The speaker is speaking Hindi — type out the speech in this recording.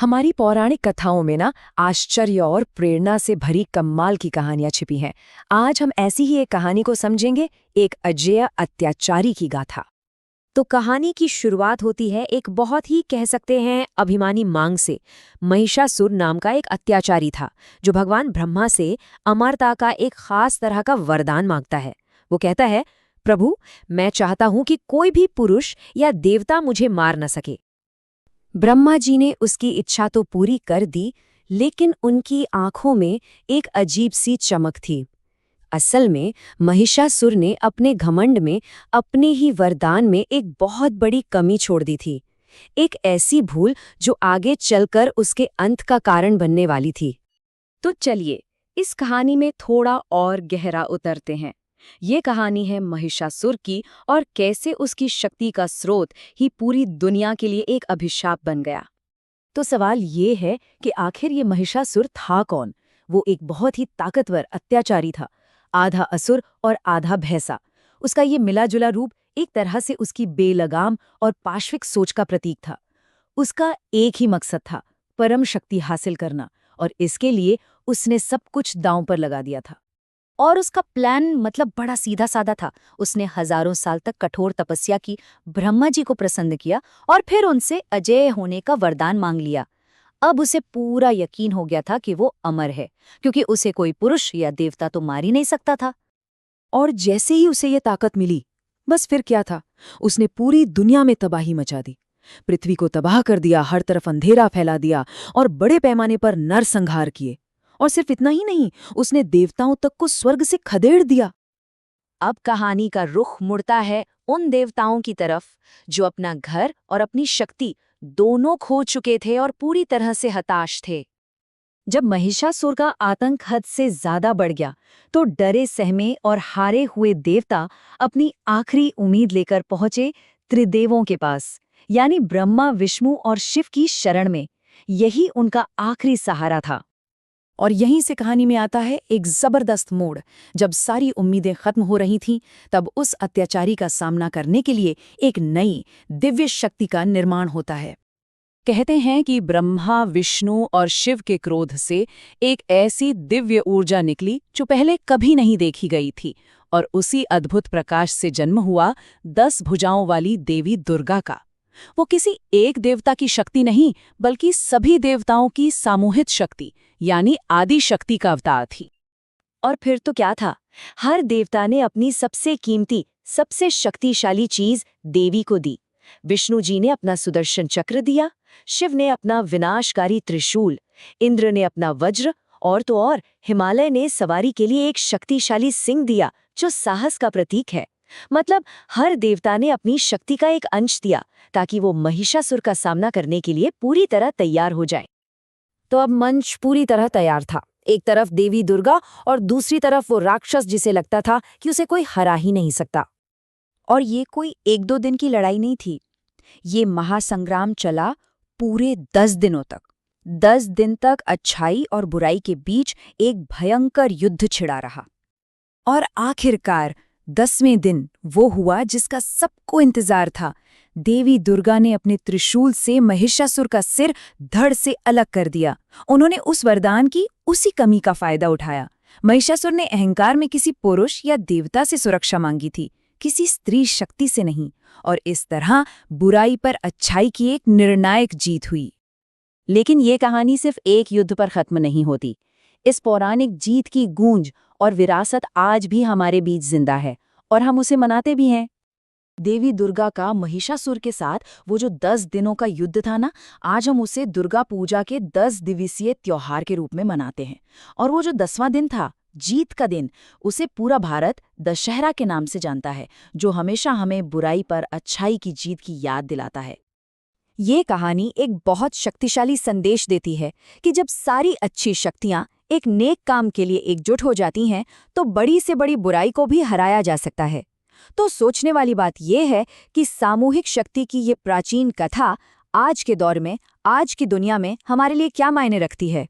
हमारी पौराणिक कथाओं में ना आश्चर्य और प्रेरणा से भरी कमाल की कहानियां छिपी हैं। आज हम ऐसी ही एक कहानी को समझेंगे, एक अजेय अत्याचारी की गाथा। तो कहानी की शुरुआत होती है एक बहुत ही कह सकते हैं अभिमानी मांग से। महिषासुर नाम का एक अत्याचारी था जो भगवान ब्रह्मा से अमरता का एक खास तरह का वरदान मांगता है। वो कहता है, प्रभु, मैं चाहता हूं कि कोई भी पुरुष या देवता मुझे मार न सके। ब्रह्मा जी ने उसकी इच्छा तो पूरी कर दी, लेकिन उनकी आंखों में एक अजीब सी चमक थी। असल में महिषासुर ने अपने घमंड में, अपने ही वरदान में एक बहुत बड़ी कमी छोड़ दी थी। एक ऐसी भूल जो आगे चलकर उसके अंत का कारण बनने वाली थी। तो चलिए इस कहानी में थोड़ा और गहरा उतरते हैं। ये कहानी है महिषासुर की और कैसे उसकी शक्ति का स्रोत ही पूरी दुनिया के लिए एक अभिशाप बन गया। तो सवाल ये है कि आखिर ये महिषासुर था कौन? वो एक बहुत ही ताकतवर अत्याचारी था, आधा असुर और आधा भैंसा। उसका ये मिला जुला रूप एक तरह से उसकी बेलगाम और पाशविक सोच का प्रतीक था। उसका एक ही मकसद था, परम शक्ति हासिल करना, और इसके लिए उसने सब कुछ दांव पर लगा दिया था। और उसका प्लान मतलब बड़ा सीधा साधा था। उसने हजारों साल तक कठोर तपस्या की, ब्रह्मा जी को प्रसन्न किया और फिर उनसे अजेय होने का वरदान मांग लिया। अब उसे पूरा यकीन हो गया था कि वो अमर है, क्योंकि उसे कोई पुरुष या देवता तो मार ही नहीं सकता था। और जैसे ही उसे ये ताकत मिली, बस फिर क्या था, उसने पूरी दुनिया में तबाही मचा दी। पृथ्वी को तबाह कर दिया, हर तरफ अंधेरा फैला दिया और बड़े पैमाने पर नरसंहार किए। और सिर्फ इतना ही नहीं, उसने देवताओं तक को स्वर्ग से खदेड़ दिया। अब कहानी का रुख मुड़ता है उन देवताओं की तरफ जो अपना घर और अपनी शक्ति दोनों खो चुके थे और पूरी तरह से हताश थे। जब महिषासुर का आतंक हद से ज्यादा बढ़ गया, तो डरे सहमे और हारे हुए देवता अपनी आखिरी उम्मीद लेकर पहुंचे त्रिदेवों के पास, यानी ब्रह्मा, विष्णु और शिव की शरण में। यही उनका आखिरी सहारा था। और यहीं से कहानी में आता है एक जबरदस्त मोड़। जब सारी उम्मीदें खत्म हो रही थीं, तब उस अत्याचारी का सामना करने के लिए एक नई दिव्य शक्ति का निर्माण होता है। कहते हैं कि ब्रह्मा, विष्णु और शिव के क्रोध से एक ऐसी दिव्य ऊर्जा निकली जो पहले कभी नहीं देखी गई थी, और उसी अद्भुत प्रकाश से जन्म हुआ 10 भुजाओं वाली देवी दुर्गा का। वो किसी एक देवता की शक्ति नहीं, बल्कि सभी देवताओं की सामूहिक शक्ति, यानी आदि शक्ति का अवतार थी। और फिर तो क्या था, हर देवता ने अपनी सबसे कीमती, सबसे शक्तिशाली चीज देवी को दी। विष्णु जी ने अपना सुदर्शन चक्र दिया, शिव ने अपना विनाशकारी त्रिशूल, इंद्र ने अपना वज्र, और तो और हिमालय ने सवारी के लिए एक शक्तिशाली सिंह दिया जो साहस का प्रतीक है। मतलब हर देवता ने अपनी शक्ति का एक अंश दिया ताकि वो महिषासुर का सामना करने के लिए पूरी तरह तैयार हो जाए। तो अब मंच पूरी तरह तैयार था। एक तरफ देवी दुर्गा और दूसरी तरफ वो राक्षस जिसे लगता था कि उसे कोई हरा ही नहीं सकता। और ये कोई 1-2 दिन की लड़ाई नहीं थी। ये महासंग्राम चला पूरे 10 दिनों तक। 10 दिन तक अच्छाई और बुराई के बीच एक भयंकर युद्ध छिड़ा रहा। और आखिरकार 10वें दिन वो हुआ जिसका सबको इंतजार था। देवी दुर्गा ने अपने त्रिशूल से महिषासुर का सिर धड़ से अलग कर दिया। उन्होंने उस वरदान की उसी कमी का फायदा उठाया। महिषासुर ने अहंकार में किसी पुरुष या देवता से सुरक्षा मांगी थी, किसी स्त्री शक्ति से नहीं। और इस तरह बुराई पर अच्छाई की एक निर्णायक जीत हुई। लेकिन ये कहानी सिर्फ एक युद्ध पर खत्म नहीं होती। इस पौराणिक जीत की गूंज और विरासत आज भी हमारे बीच जिंदा है, और हम उसे मनाते भी हैं। देवी दुर्गा का महिषासुर के साथ वो जो 10 दिनों का युद्ध था ना, आज हम उसे दुर्गा पूजा के 10 दिवसीय त्योहार के रूप में मनाते हैं। और वो जो 10वां दिन था, जीत का दिन, उसे पूरा भारत दशहरा के नाम से जानता है, जो हमेशा हमें बुराई पर अच्छाई की जीत की याद दिलाता है। ये कहानी एक बहुत शक्तिशाली संदेश देती है कि जब सारी अच्छी शक्तियां एक नेक काम के लिए एकजुट हो जाती हैं, तो बड़ी से बड़ी बुराई को भी हराया जा सकता है। तो सोचने वाली बात यह है कि सामूहिक शक्ति की ये प्राचीन कथा आज के दौर में, आज की दुनिया में हमारे लिए क्या मायने रखती है।